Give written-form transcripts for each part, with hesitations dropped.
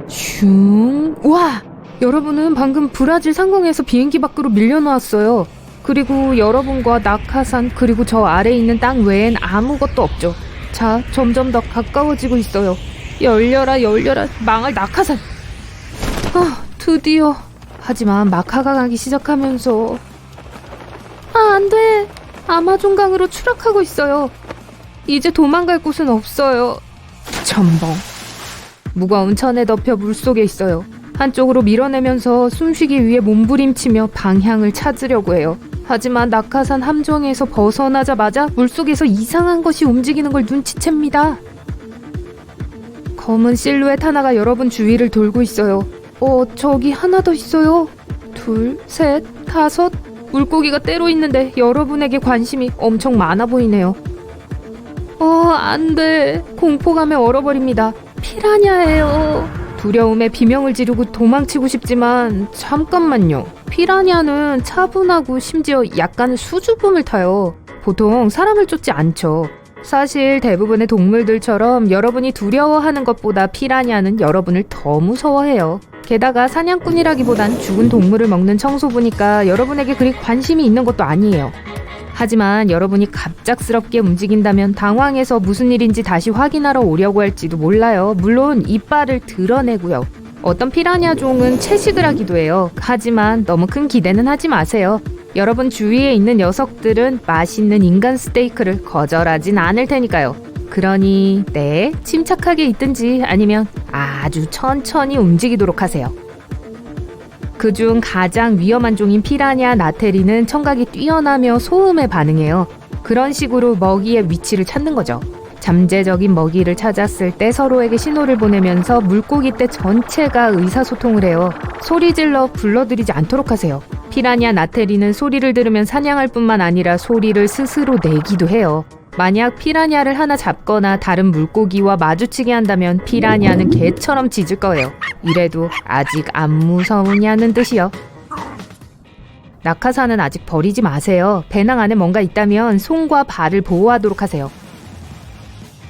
슝. 와! 여러분은 방금 브라질 상공에서 비행기 밖으로 밀려나왔어요. 그리고 여러분과 낙하산 그리고 저 아래에 있는 땅 외엔 아무것도 없죠. 자, 점점 더 가까워지고 있어요. 열려라 망할 낙하산. 드디어. 하지만 마카가 가기 시작하면서 안돼. 아마존강으로 추락하고 있어요. 이제 도망갈 곳은 없어요. 첨벙. 무거운 천에 덮여 물속에 있어요. 한쪽으로 밀어내면서 숨쉬기 위해 몸부림치며 방향을 찾으려고 해요. 하지만 낙하산 함정에서 벗어나자마자 물속에서 이상한 것이 움직이는 걸 눈치챕니다. 검은 실루엣 하나가 여러분 주위를 돌고 있어요. 저기 하나 더 있어요. 둘, 셋, 다섯. 물고기가 때로 있는데 여러분에게 관심이 엄청 많아 보이네요. 안 돼. 공포감에 얼어버립니다. 피라냐예요. 두려움에 비명을 지르고 도망치고 싶지만 잠깐만요. 피라냐는 차분하고 심지어 약간 수줍음을 타요. 보통 사람을 쫓지 않죠. 사실 대부분의 동물들처럼 여러분이 두려워하는 것보다 피라냐는 여러분을 더 무서워해요. 게다가 사냥꾼이라기보단 죽은 동물을 먹는 청소부니까 여러분에게 그리 관심이 있는 것도 아니에요. 하지만 여러분이 갑작스럽게 움직인다면 당황해서 무슨 일인지 다시 확인하러 오려고 할지도 몰라요. 물론 이빨을 드러내고요. 어떤 피라냐 종은 채식을 하기도 해요. 하지만 너무 큰 기대는 하지 마세요. 여러분 주위에 있는 녀석들은 맛있는 인간 스테이크를 거절하진 않을 테니까요. 그러니 침착하게 있든지 아니면 아주 천천히 움직이도록 하세요. 그중 가장 위험한 종인 피라냐 나테리는 청각이 뛰어나며 소음에 반응해요. 그런 식으로 먹이의 위치를 찾는 거죠. 잠재적인 먹이를 찾았을 때 서로에게 신호를 보내면서 물고기 떼 전체가 의사소통을 해요. 소리 질러 불러들이지 않도록 하세요. 피라냐 나테리는 소리를 들으면 사냥할 뿐만 아니라 소리를 스스로 내기도 해요. 만약 피라냐를 하나 잡거나 다른 물고기와 마주치게 한다면 피라냐는 개처럼 짖을 거예요. 이래도 아직 안 무서우냐는 뜻이요. 낙하산은 아직 버리지 마세요. 배낭 안에 뭔가 있다면 손과 발을 보호하도록 하세요.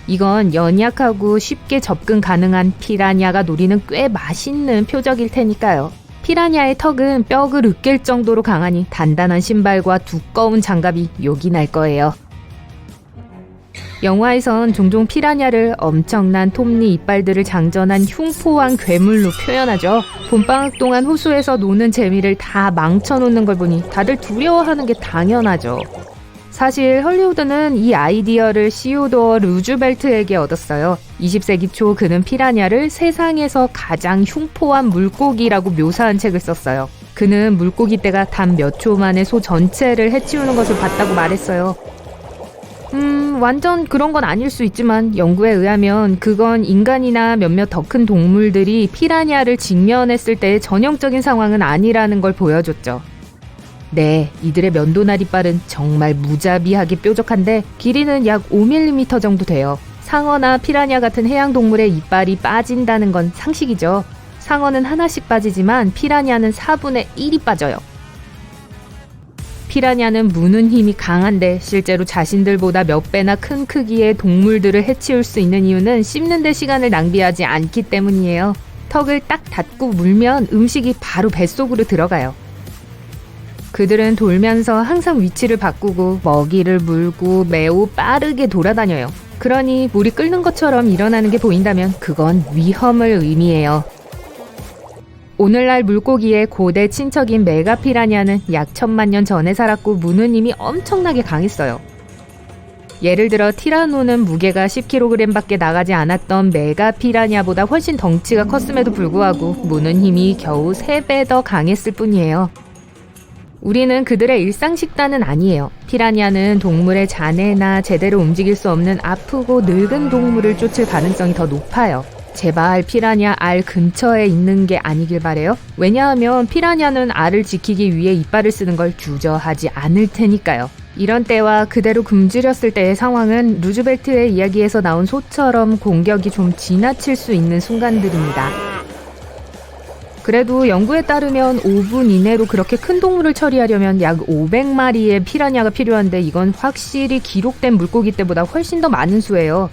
이건 연약하고 쉽게 접근 가능한 피라냐가 노리는 꽤 맛있는 표적일 테니까요. 피라냐의 턱은 뼈를 으깰 정도로 강하니 단단한 신발과 두꺼운 장갑이 욕이 날 거예요. 영화에선 종종 피라냐를 엄청난 톱니 이빨들을 장전한 흉포한 괴물로 표현하죠. 봄방학 동안 호수에서 노는 재미를 다 망쳐놓는 걸 보니 다들 두려워하는 게 당연하죠. 사실 헐리우드는 이 아이디어를 시오도어 루즈벨트에게 얻었어요. 20세기 초 그는 피라냐를 세상에서 가장 흉포한 물고기라고 묘사한 책을 썼어요. 그는 물고기 떼가 단 몇 초 만에 소 전체를 해치우는 것을 봤다고 말했어요. 완전 그런 건 아닐 수 있지만 연구에 의하면 그건 인간이나 몇몇 더 큰 동물들이 피라냐를 직면했을 때의 전형적인 상황은 아니라는 걸 보여줬죠. 네, 이들의 면도날 이빨은 정말 무자비하게 뾰족한데 길이는 약 5mm 정도 돼요. 상어나 피라냐 같은 해양동물의 이빨이 빠진다는 건 상식이죠. 상어는 하나씩 빠지지만 피라냐는 4분의 1이 빠져요. 피라냐는 무는 힘이 강한데 실제로 자신들보다 몇 배나 큰 크기의 동물들을 해치울 수 있는 이유는 씹는 데 시간을 낭비하지 않기 때문이에요. 턱을 딱 닫고 물면 음식이 바로 뱃속으로 들어가요. 그들은 돌면서 항상 위치를 바꾸고 먹이를 물고 매우 빠르게 돌아다녀요. 그러니 물이 끓는 것처럼 일어나는 게 보인다면 그건 위험을 의미해요. 오늘날 물고기의 고대 친척인 메가피라냐는 약 1000만 년 전에 살았고 무는 힘이 엄청나게 강했어요. 예를 들어 티라노는 무게가 10kg밖에 나가지 않았던 메가피라냐보다 훨씬 덩치가 컸음에도 불구하고 무는 힘이 겨우 3배 더 강했을 뿐이에요. 우리는 그들의 일상 식단은 아니에요. 피라냐는 동물의 잔해나 제대로 움직일 수 없는 아프고 늙은 동물을 쫓을 가능성이 더 높아요. 제발 피라냐 알 근처에 있는 게 아니길 바래요. 왜냐하면 피라냐는 알을 지키기 위해 이빨을 쓰는 걸 주저하지 않을 테니까요. 이런 때와 그대로 굶주렸을 때의 상황은 루즈벨트의 이야기에서 나온 소처럼 공격이 좀 지나칠 수 있는 순간들입니다. 그래도 연구에 따르면 5분 이내로 그렇게 큰 동물을 처리하려면 약 500마리의 피라냐가 필요한데 이건 확실히 기록된 물고기 때보다 훨씬 더 많은 수예요.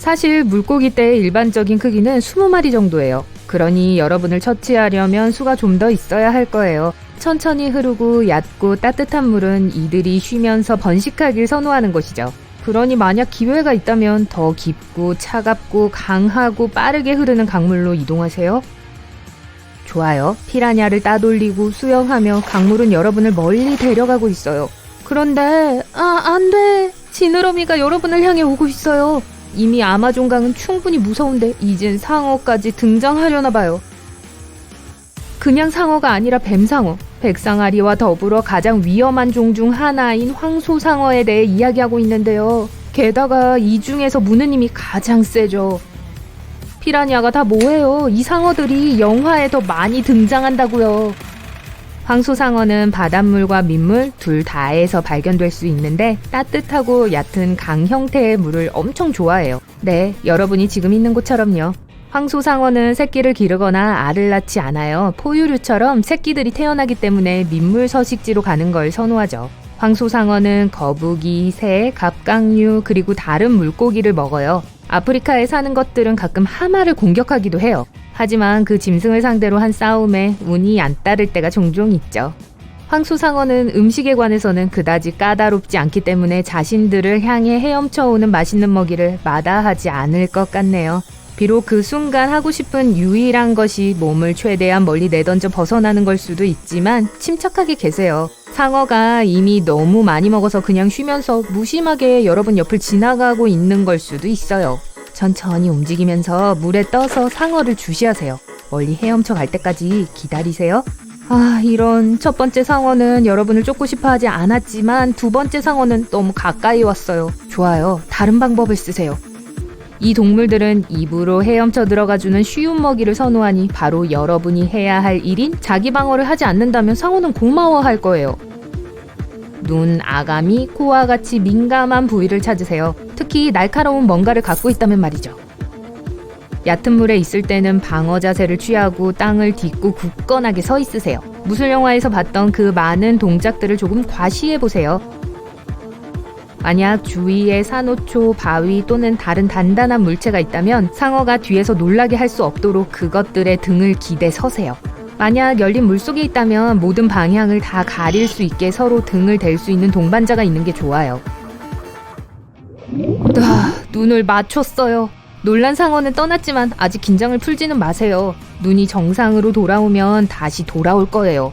사실 물고기 떼의 일반적인 크기는 20마리 정도예요. 그러니 여러분을 처치하려면 수가 좀 더 있어야 할 거예요. 천천히 흐르고 얕고 따뜻한 물은 이들이 쉬면서 번식하길 선호하는 곳이죠. 그러니 만약 기회가 있다면 더 깊고 차갑고 강하고 빠르게 흐르는 강물로 이동하세요. 좋아요. 피라냐를 따돌리고 수영하며 강물은 여러분을 멀리 데려가고 있어요. 그런데 안 돼. 지느러미가 여러분을 향해 오고 있어요. 이미 아마존강은 충분히 무서운데 이젠 상어까지 등장하려나 봐요. 그냥 상어가 아니라 뱀상어, 백상아리와 더불어 가장 위험한 종 중 하나인 황소상어에 대해 이야기하고 있는데요. 게다가 이 중에서 무는 힘이 가장 세죠. 피라냐가 다 뭐예요? 이 상어들이 영화에 더 많이 등장한다고요. 황소상어는 바닷물과 민물 둘 다에서 발견될 수 있는데 따뜻하고 얕은 강 형태의 물을 엄청 좋아해요. 네, 여러분이 지금 있는 곳처럼요. 황소상어는 새끼를 기르거나 알을 낳지 않아요. 포유류처럼 새끼들이 태어나기 때문에 민물 서식지로 가는 걸 선호하죠. 황소상어는 거북이, 새, 갑각류 그리고 다른 물고기를 먹어요. 아프리카에 사는 것들은 가끔 하마를 공격하기도 해요. 하지만 그 짐승을 상대로 한 싸움에 운이 안 따를 때가 종종 있죠. 황소상어는 음식에 관해서는 그다지 까다롭지 않기 때문에 자신들을 향해 헤엄쳐오는 맛있는 먹이를 마다하지 않을 것 같네요. 비록 그 순간 하고 싶은 유일한 것이 몸을 최대한 멀리 내던져 벗어나는 걸 수도 있지만 침착하게 계세요. 상어가 이미 너무 많이 먹어서 그냥 쉬면서 무심하게 여러분 옆을 지나가고 있는 걸 수도 있어요. 천천히 움직이면서 물에 떠서 상어를 주시하세요. 멀리 헤엄쳐 갈 때까지 기다리세요. 이런 첫 번째 상어는 여러분을 쫓고 싶어 하지 않았지만 두 번째 상어는 너무 가까이 왔어요. 좋아요. 다른 방법을 쓰세요. 이 동물들은 입으로 헤엄쳐 들어가주는 쉬운 먹이를 선호하니 바로 여러분이 해야 할 일인 자기 방어를 하지 않는다면 상어는 고마워할 거예요. 눈, 아가미, 코와 같이 민감한 부위를 찾으세요. 특히 날카로운 뭔가를 갖고 있다면 말이죠. 얕은 물에 있을 때는 방어 자세를 취하고 땅을 딛고 굳건하게 서 있으세요. 무술 영화에서 봤던 그 많은 동작들을 조금 과시해보세요. 만약 주위에 산호초, 바위 또는 다른 단단한 물체가 있다면 상어가 뒤에서 놀라게 할 수 없도록 그것들의 등을 기대 서세요. 만약 열린 물속에 있다면 모든 방향을 다 가릴 수 있게 서로 등을 댈 수 있는 동반자가 있는 게 좋아요. 눈을 맞췄어요. 놀란 상어는 떠났지만 아직 긴장을 풀지는 마세요. 눈이 정상으로 돌아오면 다시 돌아올 거예요.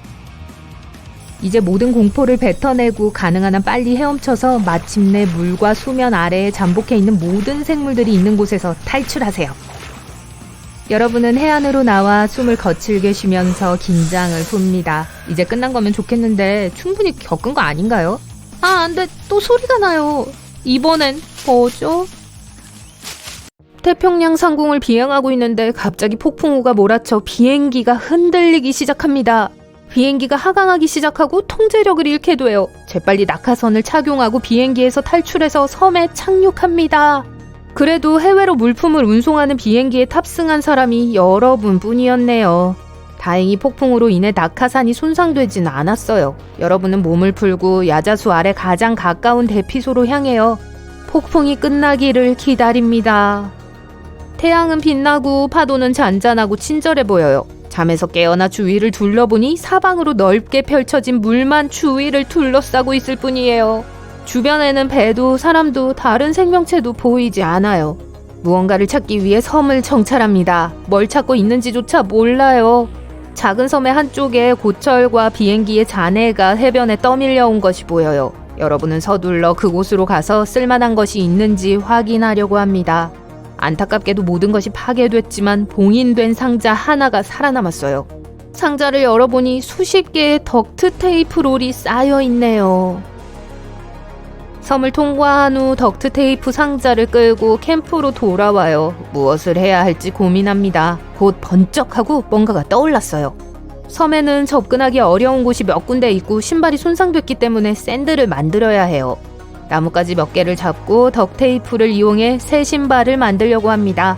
이제 모든 공포를 뱉어내고 가능한 한 빨리 헤엄쳐서 마침내 물과 수면 아래에 잠복해 있는 모든 생물들이 있는 곳에서 탈출하세요. 여러분은 해안으로 나와 숨을 거칠게 쉬면서 긴장을 풉니다. 이제 끝난 거면 좋겠는데 충분히 겪은 거 아닌가요? 안 돼. 또 소리가 나요. 이번엔 뭐죠? 태평양 상공을 비행하고 있는데 갑자기 폭풍우가 몰아쳐 비행기가 흔들리기 시작합니다. 비행기가 하강하기 시작하고 통제력을 잃게 돼요. 재빨리 낙하선을 착용하고 비행기에서 탈출해서 섬에 착륙합니다. 그래도 해외로 물품을 운송하는 비행기에 탑승한 사람이 여러분뿐이었네요. 다행히 폭풍으로 인해 낙하산이 손상되진 않았어요. 여러분은 몸을 풀고 야자수 아래 가장 가까운 대피소로 향해요. 폭풍이 끝나기를 기다립니다. 태양은 빛나고 파도는 잔잔하고 친절해 보여요. 잠에서 깨어나 주위를 둘러보니 사방으로 넓게 펼쳐진 물만 주위를 둘러싸고 있을 뿐이에요. 주변에는 배도 사람도 다른 생명체도 보이지 않아요. 무언가를 찾기 위해 섬을 정찰합니다. 뭘 찾고 있는지조차 몰라요. 작은 섬의 한쪽에 고철과 비행기의 잔해가 해변에 떠밀려온 것이 보여요. 여러분은 서둘러 그곳으로 가서 쓸만한 것이 있는지 확인하려고 합니다. 안타깝게도 모든 것이 파괴됐지만 봉인된 상자 하나가 살아남았어요. 상자를 열어보니 수십 개의 덕트 테이프 롤이 쌓여 있네요. 섬을 통과한 후 덕트 테이프 상자를 끌고 캠프로 돌아와요. 무엇을 해야 할지 고민합니다. 곧 번쩍하고 뭔가가 떠올랐어요. 섬에는 접근하기 어려운 곳이 몇 군데 있고 신발이 손상됐기 때문에 샌들을 만들어야 해요. 나뭇가지 몇 개를 잡고 덕테이프를 이용해 새 신발을 만들려고 합니다.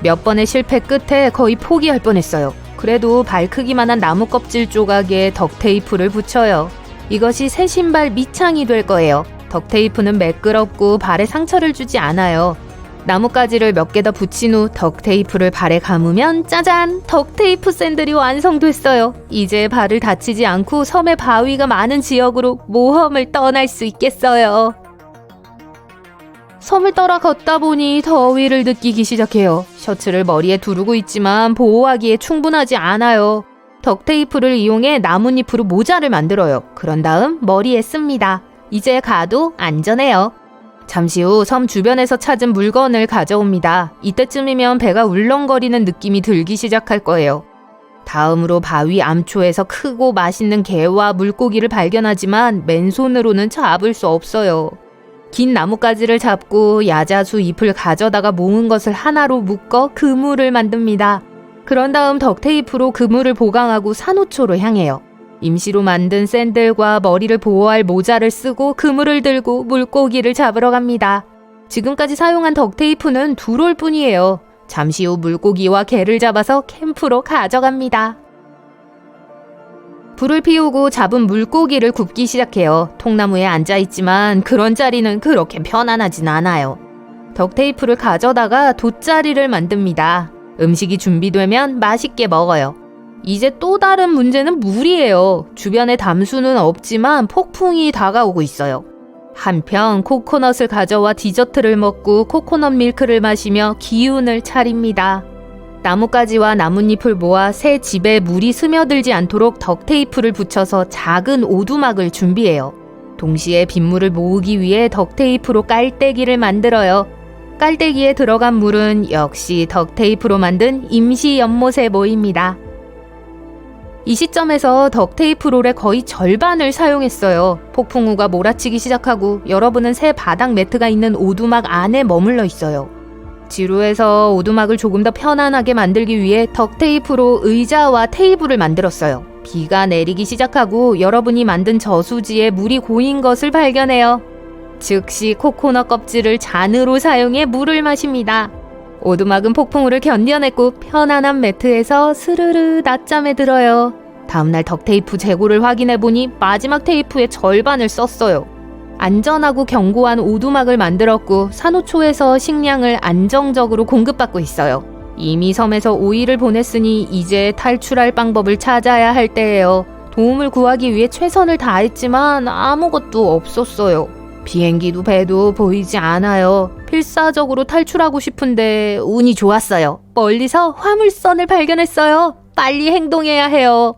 몇 번의 실패 끝에 거의 포기할 뻔했어요. 그래도 발 크기만한 나무 껍질 조각에 덕테이프를 붙여요. 이것이 새 신발 밑창이 될 거예요. 덕테이프는 매끄럽고 발에 상처를 주지 않아요. 나뭇가지를 몇 개 더 붙인 후 덕테이프를 발에 감으면 짜잔! 덕테이프 샌들이 완성됐어요. 이제 발을 다치지 않고 섬의 바위가 많은 지역으로 모험을 떠날 수 있겠어요. 섬을 따라 걷다 보니 더위를 느끼기 시작해요. 셔츠를 머리에 두르고 있지만 보호하기에 충분하지 않아요. 덕테이프를 이용해 나뭇잎으로 모자를 만들어요. 그런 다음 머리에 씁니다. 이제 가도 안전해요. 잠시 후 섬 주변에서 찾은 물건을 가져옵니다. 이때쯤이면 배가 울렁거리는 느낌이 들기 시작할 거예요. 다음으로 바위 암초에서 크고 맛있는 게와 물고기를 발견하지만 맨손으로는 잡을 수 없어요. 긴 나뭇가지를 잡고 야자수 잎을 가져다가 모은 것을 하나로 묶어 그물을 만듭니다. 그런 다음 덕테이프로 그물을 보강하고 산호초로 향해요. 임시로 만든 샌들과 머리를 보호할 모자를 쓰고 그물을 들고 물고기를 잡으러 갑니다. 지금까지 사용한 덕테이프는 2롤 뿐이에요. 잠시 후 물고기와 게를 잡아서 캠프로 가져갑니다. 불을 피우고 잡은 물고기를 굽기 시작해요. 통나무에 앉아있지만 그런 자리는 그렇게 편안하진 않아요. 덕테이프를 가져다가 돗자리를 만듭니다. 음식이 준비되면 맛있게 먹어요. 이제 또 다른 문제는 물이에요. 주변에 담수는 없지만 폭풍이 다가오고 있어요. 한편 코코넛을 가져와 디저트를 먹고 코코넛 밀크를 마시며 기운을 차립니다. 나뭇가지와 나뭇잎을 모아 새 집에 물이 스며들지 않도록 덕테이프를 붙여서 작은 오두막을 준비해요. 동시에 빗물을 모으기 위해 덕테이프로 깔때기를 만들어요. 깔때기에 들어간 물은 역시 덕테이프로 만든 임시 연못에 모입니다. 이 시점에서 덕테이프 롤의 거의 절반을 사용했어요. 폭풍우가 몰아치기 시작하고 여러분은 새 바닥 매트가 있는 오두막 안에 머물러 있어요. 지루해서 오두막을 조금 더 편안하게 만들기 위해 덕테이프로 의자와 테이블을 만들었어요. 비가 내리기 시작하고 여러분이 만든 저수지에 물이 고인 것을 발견해요. 즉시 코코넛 껍질을 잔으로 사용해 물을 마십니다. 오두막은 폭풍우를 견뎌냈고 편안한 매트에서 스르르 낮잠에 들어요. 다음날 덕테이프 재고를 확인해보니 마지막 테이프의 절반을 썼어요. 안전하고 견고한 오두막을 만들었고 산호초에서 식량을 안정적으로 공급받고 있어요. 이미 섬에서 5일을 보냈으니 이제 탈출할 방법을 찾아야 할 때예요. 도움을 구하기 위해 최선을 다했지만 아무것도 없었어요. 비행기도 배도 보이지 않아요. 필사적으로 탈출하고 싶은데 운이 좋았어요. 멀리서 화물선을 발견했어요. 빨리 행동해야 해요.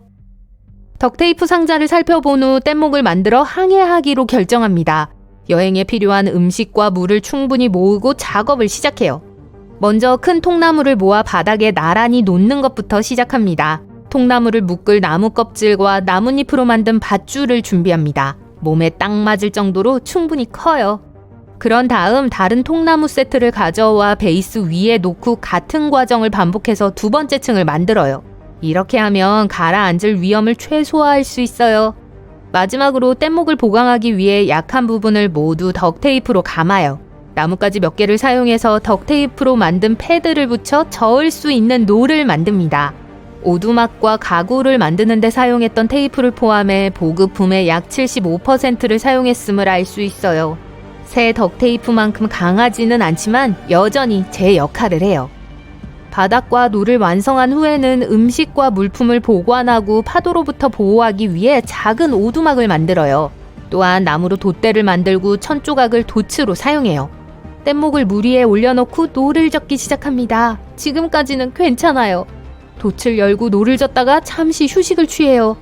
덕테이프 상자를 살펴본 후 뗏목을 만들어 항해하기로 결정합니다. 여행에 필요한 음식과 물을 충분히 모으고 작업을 시작해요. 먼저 큰 통나무를 모아 바닥에 나란히 놓는 것부터 시작합니다. 통나무를 묶을 나무 껍질과 나뭇잎으로 만든 밧줄을 준비합니다. 몸에 딱 맞을 정도로 충분히 커요. 그런 다음 다른 통나무 세트를 가져와 베이스 위에 놓고 같은 과정을 반복해서 2번째 층을 만들어요. 이렇게 하면 가라앉을 위험을 최소화할 수 있어요. 마지막으로 뗏목을 보강하기 위해 약한 부분을 모두 덕테이프로 감아요. 나뭇가지 몇 개를 사용해서 덕테이프로 만든 패드를 붙여 저을 수 있는 노를 만듭니다. 오두막과 가구를 만드는 데 사용했던 테이프를 포함해 보급품의 약 75%를 사용했음을 알 수 있어요. 새 덕테이프만큼 강하지는 않지만 여전히 제 역할을 해요. 바닥과 노를 완성한 후에는 음식과 물품을 보관하고 파도로부터 보호하기 위해 작은 오두막을 만들어요. 또한 나무로 돛대를 만들고 천 조각을 돛으로 사용해요. 뗏목을 물 위에 올려놓고 노를 젓기 시작합니다. 지금까지는 괜찮아요. 돛을 열고 노를 젓다가 잠시 휴식을 취해요.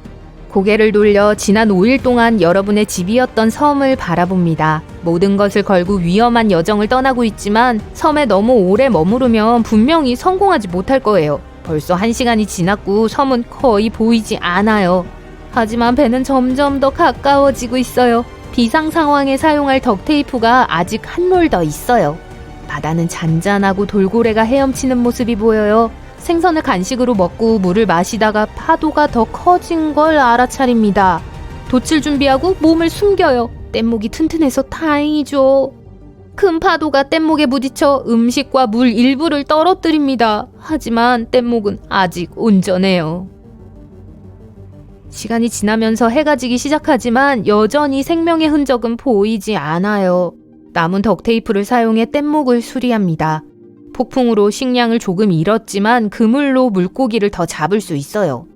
고개를 돌려 지난 5일 동안 여러분의 집이었던 섬을 바라봅니다. 모든 것을 걸고 위험한 여정을 떠나고 있지만 섬에 너무 오래 머무르면 분명히 성공하지 못할 거예요. 벌써 1시간이 지났고 섬은 거의 보이지 않아요. 하지만 배는 점점 더 가까워지고 있어요. 비상 상황에 사용할 덕테이프가 아직 한 롤 더 있어요. 바다는 잔잔하고 돌고래가 헤엄치는 모습이 보여요. 생선을 간식으로 먹고 물을 마시다가 파도가 더 커진 걸 알아차립니다. 돛을 준비하고 몸을 숨겨요. 뗏목이 튼튼해서 다행이죠. 큰 파도가 뗏목에 부딪혀 음식과 물 일부를 떨어뜨립니다. 하지만 뗏목은 아직 온전해요. 시간이 지나면서 해가 지기 시작하지만 여전히 생명의 흔적은 보이지 않아요. 남은 덕테이프를 사용해 뗏목을 수리합니다. 폭풍으로 식량을 조금 잃었지만 그물로 물고기를 더 잡을 수 있어요.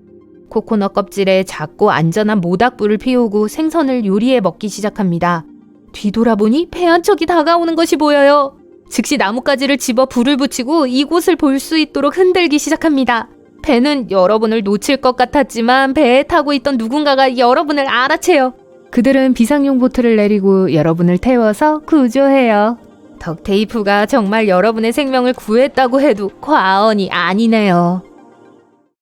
코코넛 껍질에 작고 안전한 모닥불을 피우고 생선을 요리해 먹기 시작합니다. 뒤돌아보니 배 한 척이 다가오는 것이 보여요. 즉시 나뭇가지를 집어 불을 붙이고 이곳을 볼 수 있도록 흔들기 시작합니다. 배는 여러분을 놓칠 것 같았지만 배에 타고 있던 누군가가 여러분을 알아채요. 그들은 비상용 보트를 내리고 여러분을 태워서 구조해요. 덕테이프가 정말 여러분의 생명을 구했다고 해도 과언이 아니네요.